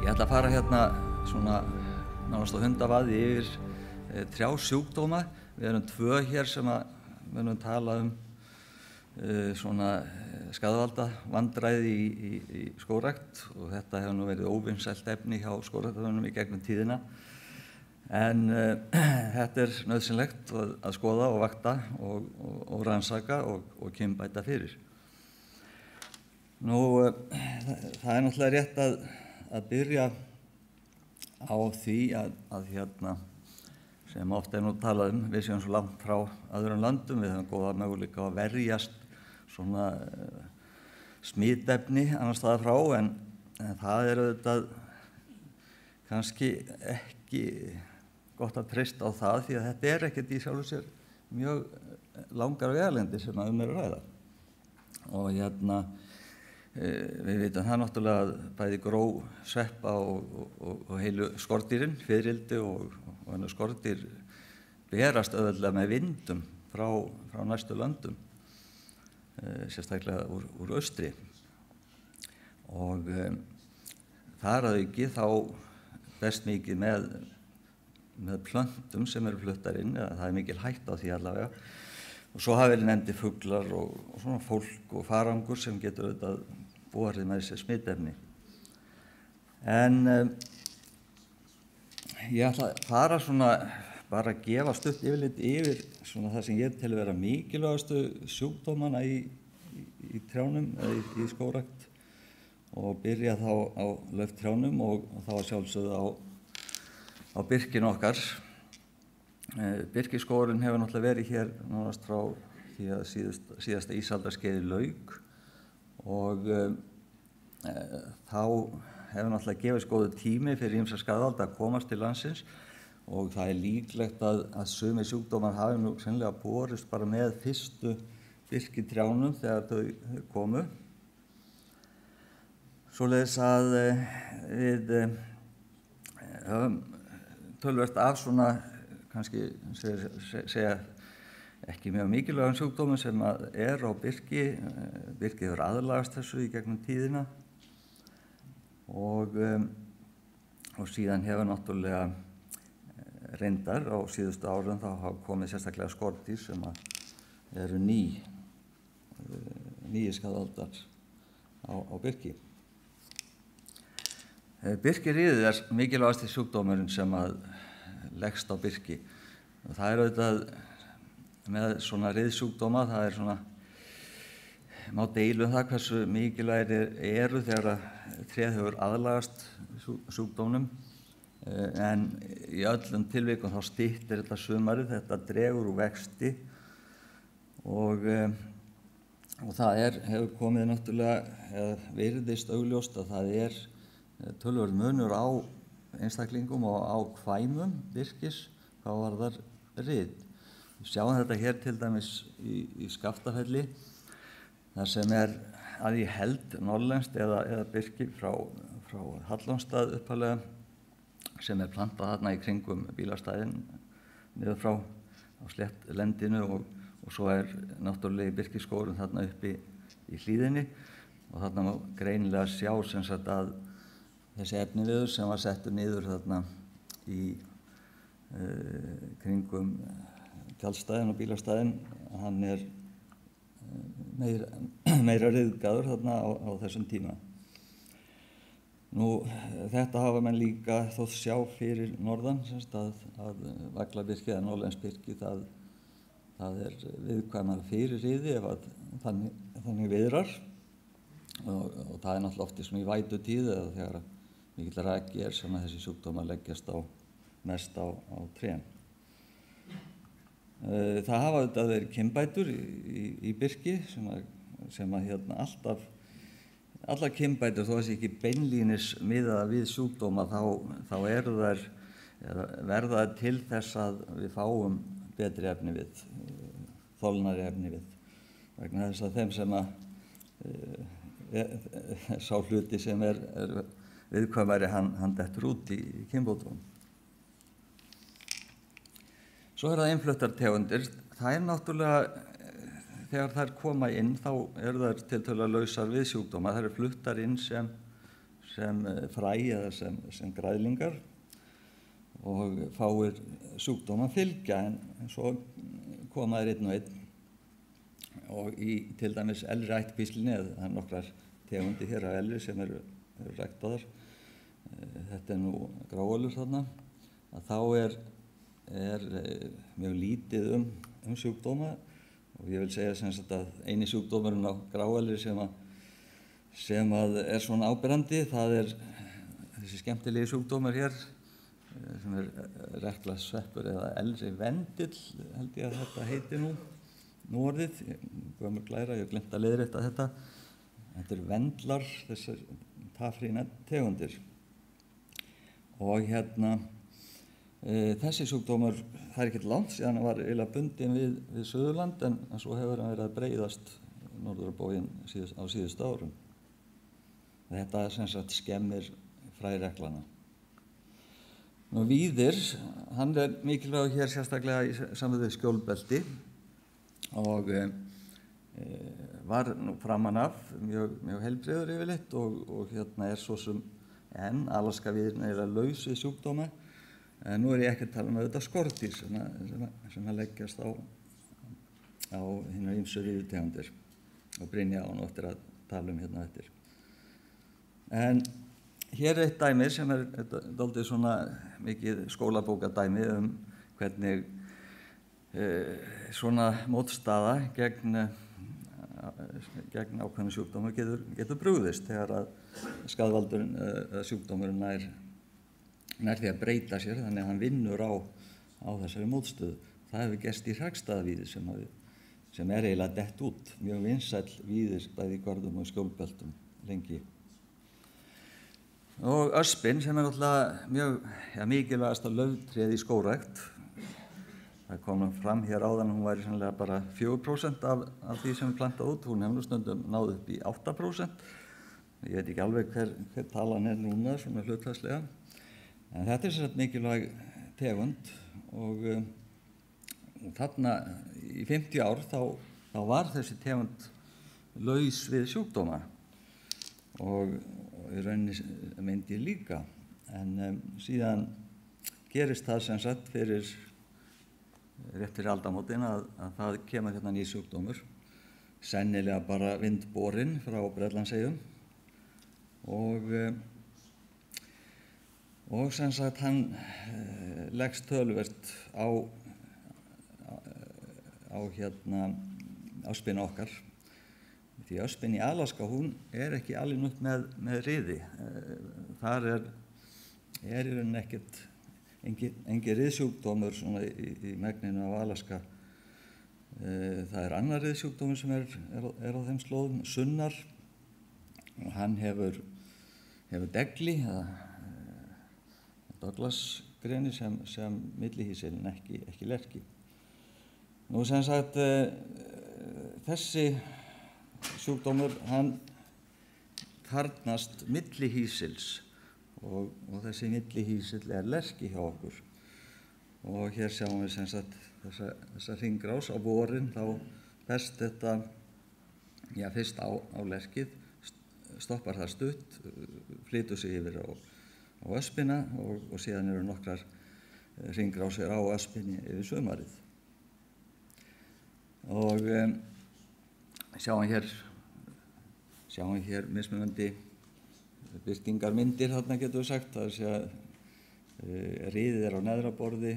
Ég ætla að fara hérna svona nánast á hundavaði yfir 3 sjúkdóma. Við erum 2 hér sem að við erum tala svona skaðvalda vandræði í skógrækt og þetta hefur nú verið óvinsælt efni hjá skógræktarmönnum í gegnum tíðina. En þetta nauðsynlegt að skoða og vakta og rannsaka og kynbæta fyrir. Nú, það náttúrulega rétt að byrja á því að hérna, sem ofta nú talað við séum svo langt frá öðrum löndum, við höfum góða möguleika að verjast svona smitefni annars staðar frá, en það auðvitað kannski ekki gott að treysta á það, því að þetta ekkert í sjálfu sér mjög langar vegalengdir sem að að ræða. Og hérna, við vitum það náttúrulega að bæði gró, sveppa og heilu skordýrin, fiðrildi og skordýr berast auðveldlega með vindum frá næstu löndum, sérstaklega úr austri. Og þar að auki þá best mikið með plöntum sem eru fluttar inn, eða það mikil hætta á því allavega. Og svo hafa verið nefndir fuglar og svona fólk og farangur sem getur auðvitað borið með sér smitefni. En ég ætla að fara svona bara að gefa stutt yfirlit yfir svona það sem ég tel vera mikilvægastu sjúkdómana í trjánum eða í skógrækt og byrja þá á lauftrjánum og þá að sjálfsögðu á birkinu okkar. Birkiskógurinn hefur náttúrulega verið hér nánast frá því að síðasta ísaldarskeiði lauk og þá hefur náttúrulega gefist góður tími fyrir ýmsa skaðvalda að komast til landsins og það líklegt að sumir sjúkdómar hafi nú sennilega borist bara með fyrstu birkitrjánum þegar þau komu. Svoleiðis að við höfum töluvert af svona kannski segja ekki mjög mikilvægum sjúkdómum sem á birki. Birkið hefur aðlagast þessu í gegnum tíðina og síðan hefur náttúrulega reyndar á síðustu árum þá hafa komið sérstaklega skordýr sem eru nýir skaðvaldar á birki. Birkirýðið mikilvægasti sjúkdómurinn sem leggst á birki. Það auðvitað með svona riðsjúkdóma, það svona má deilu það hversu mikilvægir eru þegar tréð hefur aðlagast sjúkdómnum, en í öllum tilvikum þá styttir þetta sumarið, þetta dregur úr vexti og það hefur komið náttúrulega, eða virðist augljóst að það töluvert munur á einstaklingum og á kvæmum birkis hvað varðar rið. Við sjáum þetta hér til dæmis í Skaftafelli, þar sem að ég held norðlenskt eða birki frá Hallormsstað upphaflega sem plantað þarna í kringum bílastæðin niður frá á sléttlendinu og svo náttúrulega birkiskógurinn þarna uppi í hlíðinni og þarna má greinilega sjá sem sagt að þessi efniviður sem var settur niður þarna í kringum tjaldstæðin og bílastæðin, hann meira ryðgaður þarna á þessum tíma. Nú, þetta hafa menn líka þótt sjá fyrir norðan, að vaglabirki eða norðlensbirki, það viðkvæmara fyrir riði ef þannig viðrar og það náttúrulega oft í vætutíð eða þegar mikill raki sem að þessi sjúkdómar leggjast mest á trén. Það hafa auðvitað verið kynbætur í birki sem að hérna allar kynbætur, þó að sé ekki beinlínis miðaða við sjúkdóma, þá verða þær til þess að við fáum betri efnivið, þolnari efnivið, vegna þess að þeim sem sá hluti sem viðkvæmari hann dettur út í kynbótum. Svo það innfluttar tegundir. Það náttúrulega, þegar þær koma inn, þá eru þær tiltölulega lausar við sjúkdóma. Þær fluttar inn sem sem fræ eða sem græðlingar og fáir sjúkdómar fylgja en svo koma þeir einn og einn. Og í til dæmis elri ættkvíslinni, það er nokkrar tegundir hér af elri sem eru ræktaðar, þetta nú gráölur þarna, að þá er mjög lítið sjúkdóma og ég vil segja sem sagt að eini sjúkdómurinn á gráölri sem er svona áberandi, það er þessi skemmtilegi sjúkdómur hér sem er reklassveppur eða elri vendill, held ég að þetta heiti nú orðið, gömul glæra, ég hef glemt að leiðrétta þetta. Þetta vendlar, þessar tafrína tegundir. Og þessi sjúkdómur, það er ekkert langt síðan hann var eiginlega bundinn við Suðurland en svo hefur hann verið að breiðast norður á bóginn á síðustu árum. Þetta sem sagt skemmir fræreglana. Nú víðir, hann er mikilvægur hér sérstaklega í samvæðu skjólbelti og var nú framan af mjög heilbrigður yfirleitt og er svo sem enn Alaskavíðirinn eiginlega laus við sjúkdóma. En nú er ég ekki að tala auðvitað skordýr sem að leggjast á hinar ýmsu víðtegundir og Brynja á nú eftir að tala eftir. En hér er eitt dæmi sem er dálítið svona mikið skólabókadæmi hvernig svona mótstaða gegn ákveðnum sjúkdómur getur brugðist þegar að skaðvaldurinn eða sjúkdómurinn nær því að breyta sér þannig að hann vinnur á þessari mótstöðu. Það hefur gerst í Hraggstaðavíði sem er eiginlega dett út, mjög vinsæll víðir bæði í görðum og skjólbeltum lengi. Og öspin sem er náttúrulega mjög mikilvægasta lauftrið í skógrækt. Það kom fram hér áðan, hún væri sennilega bara 4% af því sem er plantað út, hún hefur stundum náð upp í 8%. Ég veit ekki alveg hver talan er núna, svona hlutfallslega. En þetta er sem sagt mikilvæg tegund og þarna í 50 ár þá var þessi tegund laus við sjúkdóma og í rauninni myndi ég líka. En síðan gerist það sem sagt rétt fyrir aldamótin að það kemur hérna nýr sjúkdómur, sennilega bara vindborinn frá Bretlandseyjum og sem sagt hann leggst töluvert á öspin okkar. Því öspin í Alaska, hún er ekki alin upp með riði. Þar er í rauninni engin riðsjúkdómur svona í megninu af Alaska. Það er annar riðsjúkdómur sem er á þeim slóðum, sunnar, og hann hefur degli, Douglas-greni sem millihýsil en ekki lerki. Nú sem sagt, þessi sjúkdómur, hann þarfnast millihýsils og þessi millihýsill er lerki hjá okkur. Og hér sjáum við sem sagt þessa hringrás á vorin, þá berst þetta fyrst á lerkið, stoppar það stutt, flytur sig yfir á öspina og síðan eru nokkrar hringrásir á öspinni yfir sumarið. Og sjáum hér mismunandi birtingarmyndir, þarna getur við sagt, það sé að riðið er á neðra borði,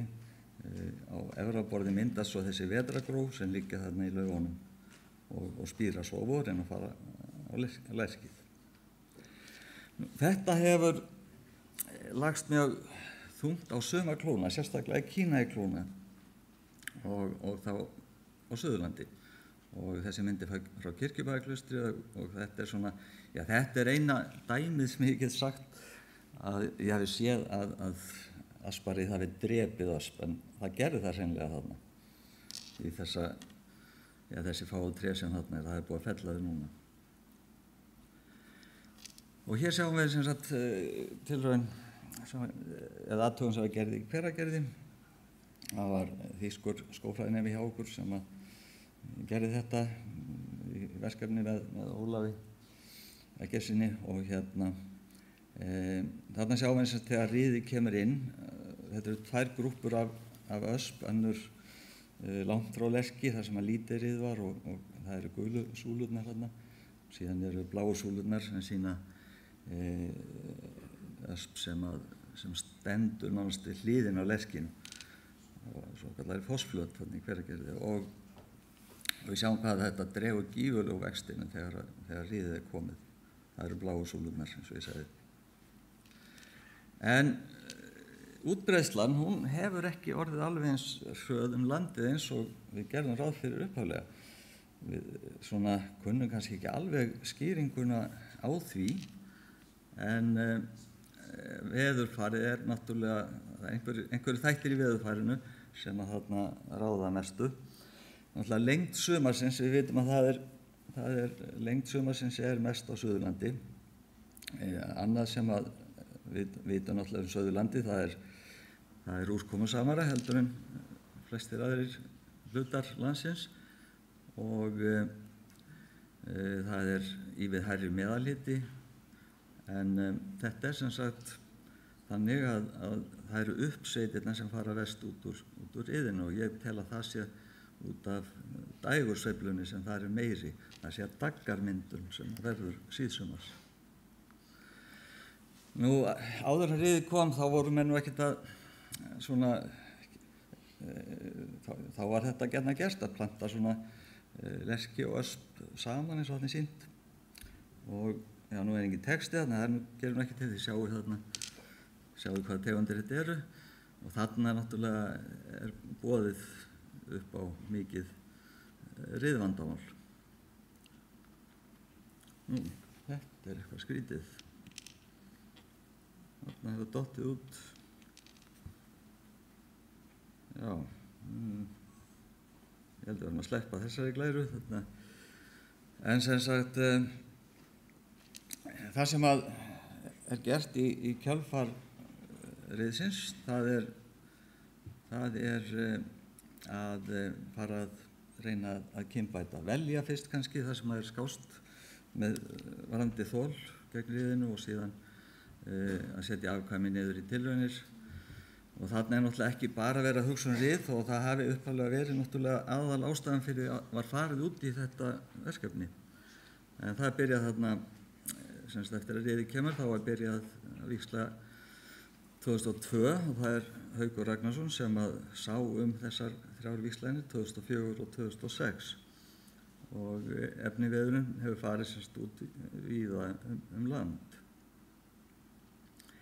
á efra borði myndast svo þessi vetrargróf sem liggja þarna í laugunum og spíra svo á vorin og fara á lerkið. Þetta hefur lagst mjög þungt á suma klóna, sérstaklega Kínæklóna og þá á Suðurlandi. Og þessi myndi frá Kirkjubæjarklaustri og þetta er svona, þetta er eina dæmið sem ég get sagt að ég hafi séð að asparið hafi drepið ösp, en það gerði það hreinlega þarna í þessi fáu tré sem þarna það er búið að fella þau núna. Og hér sjáum við sem sagt tilraun eða athugun sem var gerð í Hveragerði. Það var þýskur skógfræðinemi hjá okkur sem gerði þetta í verkefni með Ólafi Eggertssyni og þarna sjáum við sem þegar riðið kemur inn, þetta eru 2 grúppur af ösp, önnur langt frá Lerki þar sem að lítið rið var og það eru gulu súlurnar þarna, síðan eru bláu súlurnar sem sýna ösp sem stendur nánast við hliðin á Lerkinu og svo kallar fossflöt þannig Hveragerði og við sjáum hvað þetta dregur gífurlegu vextinu þegar riðið er komið. Það eru bláu súlurnar eins og ég sagði. En útbreiðslan, hún hefur ekki orðið alveg eins hröð landið eins og við gerðum ráð fyrir upphaflega. Við svona kunnum kannski ekki alveg skýringuna á því, en veðurfarið er náttúrulega, einhverju þættir í veðurfarinu sem að þarna ráða mestu. Náttúrulega lengd sumarsins, við vitum að það er lengd sumarsins er mest á Suðurlandi. Annað sem að við vitum náttúrulega Suðurlandi, það er úrkomusamara heldur en flestir aðrir hlutar landsins og það er ívið hærri meðalhiti en þetta er sem sagt þannig að það eru uppsveitirnar sem fara vest út úr iðinu og ég tel að það sé út af dægursveiflunni sem það er meiri, það sé að daggarmyndun sem verður síðsumars. Nú, áður að riðið kom þá voru menn nú ekkert að svona, þá var þetta gjarna gerst að planta svona lerki og ösp saman eins og þarna sýnt og já, nú er engin texti þarna, það gerum ekki til því sjáu hvaða tegundir þetta eru og þarna náttúrulega er boðið upp á mikið riðvandamál. Nú, þetta er eitthvað skrítið. Þarna hefur dottið út. Já, ég held að við erum að sleppa þessari glæru þarna. En sem sagt, það sem að er gert í kjölfar riðsins, það er að fara að reyna að kynbæta, velja fyrst kannski það sem er skást með varandi þol gegn riðinu og síðan að setja afkvæmi niður í tilraunir og þarna er náttúrulega ekki bara verið að hugsa rið og það hafi upphaflega verið náttúrulega aðal ástæðan fyrir að var farið út í þetta verkefni. En það byrjað þarna, semst eftir að riðið kemur, þá var byrjað að víxla 2002 og það er Haukur Ragnarsson sem að sá þessar 3 víxlanir 2004 og 2006 og efniviðurinn hefur farið semst út víða land.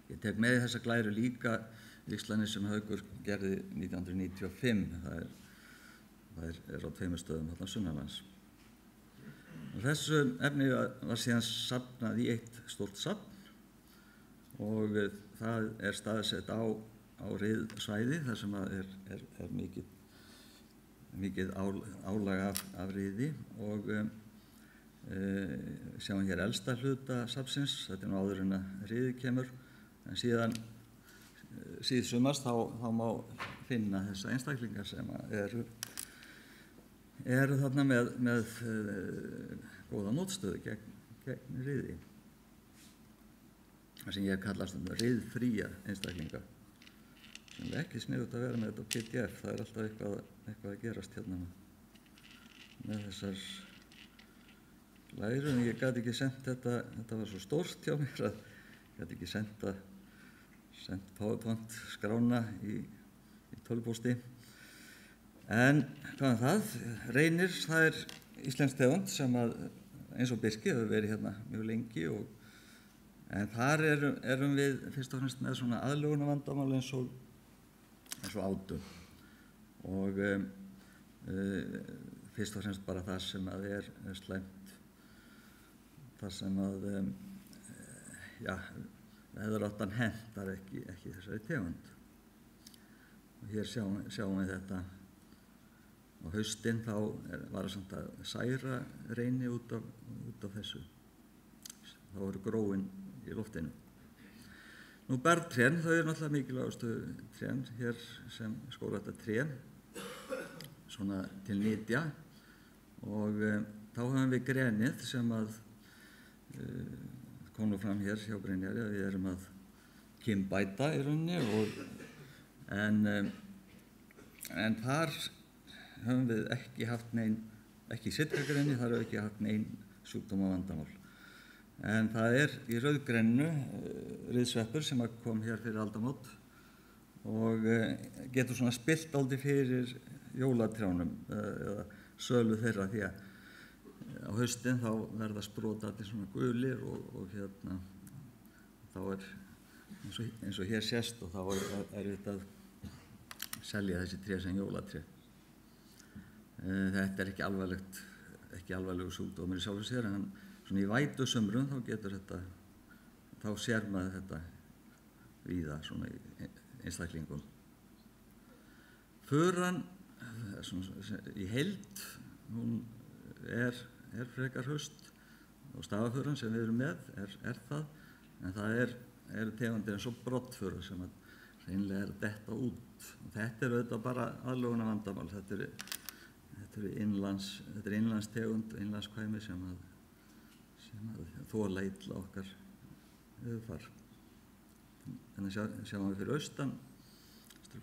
Ég tek með þessa glæru líka víxlanir sem Haukur gerði 1995, það er á 2 stöðum þarna sunnanlands. Og þessu efni var síðan safnað í eitt stórt safn og það er staðsett á riðsvæði þar sem er mikið álag af riði og sjáum hér elsta hluta safnsins, þetta er nú áður en að riðið kemur, en síðsumars þá má finna þessa einstaklingar sem eru þarna með góða mótstöðu gegn riði. Það sem ég kallast riðfría einstaklinga. Það er ekki sniðugt að vera með þetta á PDF, það er alltaf eitthvað að gerast hérna með þessar glæru, en ég gat ekki sendt þetta var svo stórt hjá mér að ég gat ekki sendt PowerPoint skrána í tölvupósti. En hvað það? Reynir, það er íslensk tegund sem að eins og birki hefur verið hérna mjög lengi en þar erum við fyrst og fremst með svona aðlögunarvandamál eins og átu og fyrst og fremst bara það sem að er slæmt, það sem að veðuráttan hentar ekki þessari tegund. Og hér sjáum við þetta á haustinn þá var það samt að særa reyni út af þessu. Það voru gróin í loftinu. Nú bergtrén, þau eru náttúrulega mikilvægustu trén hér sem skógræktartré, svona til nytja og þá höfum við grenið sem að kom nú fram hér hjá Brynjari að við erum að kynbæta í rauninni en þar höfum við ekki haft ekki í sitkagrenni, þar höfum við ekki haft nein sjúkdómavandamál. En það í rauðgrennu riðsveppur sem kom hér fyrir aldamót og getur svona spillt dálítið fyrir jólatrjánum eða sölu þeirra, því að á haustin þá verða sprotarnir svona gulir og þá eins og hér sést, og þá þetta að selja þessi tré sem jólatré. Þetta ekki alvarlegur sjúkdómur í sjálfu sér, en svona í vætusumrum þá getur þá sér maður þetta víða svona í einstaklingum. Furan í heild, hún frekar haust, og stafafuran sem við erum með það, en það eru tegundir eins og broddfura sem hreinlega að detta út. Og þetta auðvitað bara aðlögunarvandamál. Þetta er innlandstegund, innlandskvæmi sem þola illa okkar veðurfar. Þannig sjáum við fyrir austan,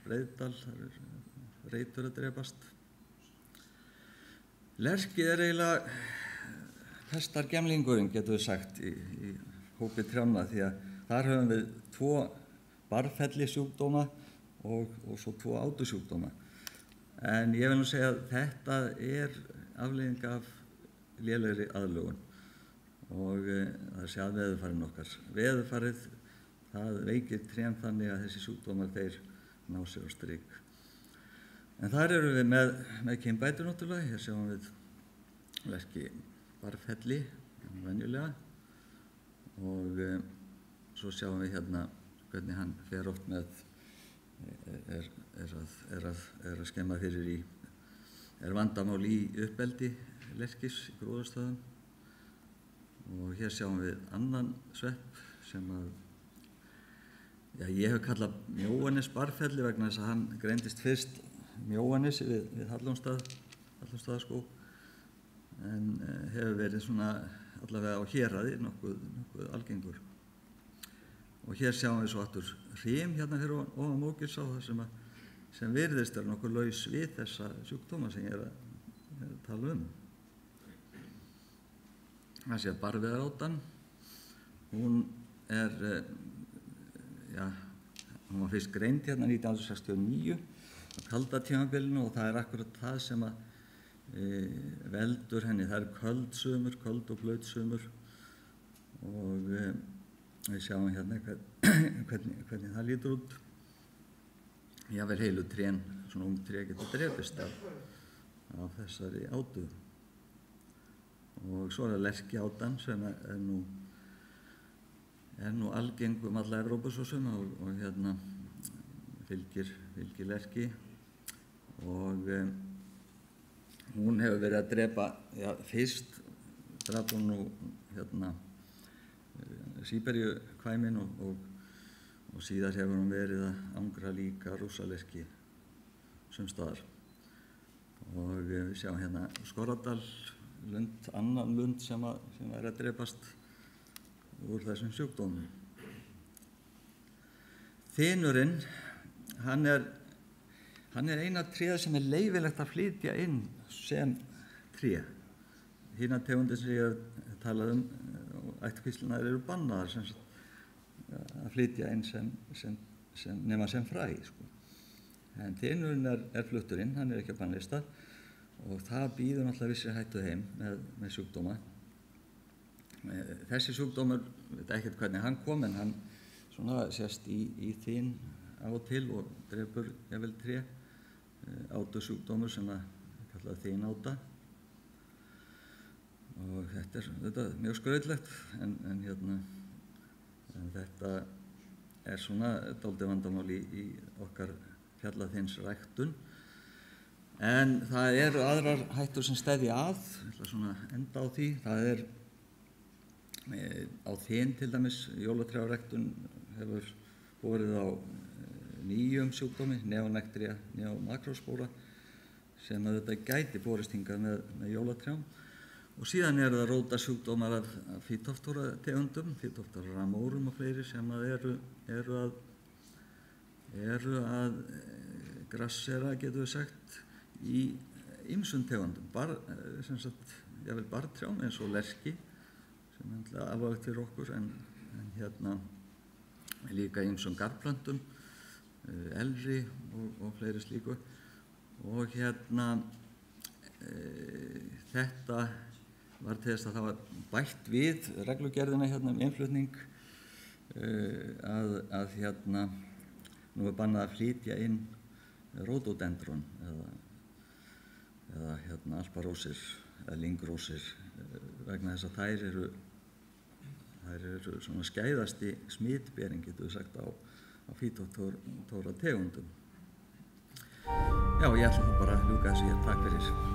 Breiðdal, þar reitur að drepast. Lerki eiginlega pestargemlingurinn, getum við sagt, í hópi trjánna, því að þar höfum við 2 barfellisjúkdóma og svo 2 átusjúkdóma. En ég vil nú segja að þetta afleiðing af lélegri aðlögun og það sé að veðurfarinn okkar. Veðurfarið, það veikir trén þannig að þessi sjúkdómar þeir ná sér á strik. En þar erum við með kynbætur náttúrulega. Hér sjáum við lerki barfelli, venjulega, og svo sjáum við hérna hvernig hann fer oft með að skemma fyrir vandamál í uppeldi lerkis í gróðarstöðum. Og hér sjáum við annan svepp sem ég hef kallað Mjóanes barfelli vegna þess að hann greindist fyrst Mjóanes við Hallormsstaðaskóg, en hefur verið svona allavega á héraði nokkuð algengur. Og hér sjáum við svo aftur hrím hérna fyrir ofan Mógilsá, sem virðist nokkuð laus við þessa sjúkdóma sem ég að tala um. Það sé barveðarátan, hún var fyrst greind hérna 1969 á kalda tímabilinu, og það akkurat það sem veldur henni. Það köld og blaut sumur, og við sjáum hérna hvernig það lítur út. Jafnvel heilu trén, svona tré getur drepist af þessari átu. Og svo lerkiátan sem er nú algeng alla Evrópu svo sem, og hérna fylgir lerki, og hún hefur verið að drepa, fyrst drap hún nú hérna Síberíukvæmin, og síðar hefur hún verið að angra líka rússalerki sums staðar. Og við sjáum hérna Skorradal lund, annan lund sem að drepast úr þessum sjúkdómum. Þinurinn, hann er eina tréð sem leyfilegt að flytja inn sem tré. Hinar tegundir sem ég hef talað og ættkvíslunar eru bannaðar að flytja inn nema sem fræ. En þinurinn er fluttur inn, hann er ekki á bannlista, og það býður náttúrulega vissri hættu heim með sjúkdóma. Þessi sjúkdómur, veit ekkert hvernig hann kom, en hann svona sést í þín á og til og drepur jafnvel tré. Átusjúkdómur sem kallað þínáta. Og þetta er mjög skrautlegt, en þetta er svona dálítið vandamál í okkar fjallaþinsræktun. En það eru aðrar hættur sem steðja að, ég ætla svona enda á því. Það á þín til dæmis, jólatrjáræktun hefur borið á nýjum sjúkdómi, neonectria neomakrospora, sem þetta gæti borist hingað með jólatrjám. Og síðan eru það rótasjúkdómar af Phytophthora tegundum, Phytophthora ramorum og fleiri sem eru að grassera, getum við sagt, í ýmsum tegundum, sem sagt, jafnvel barrtrjám eins og lerki, sem er alvarlegt fyrir okkur, en líka ýmsum garðplöntum, elri og fleiri slíku. Og þetta var til þess að það var bætt við reglugerðina innflutning að nú er bannað að flytja inn rhododendron eða alparósir eða lyngrósir vegna þess að þær eru svona skæðasti smitbering, getum við sagt, á Phytophthora tegundum. Já, ég ætla þá bara að ljúka þessu hér. Takk fyrir.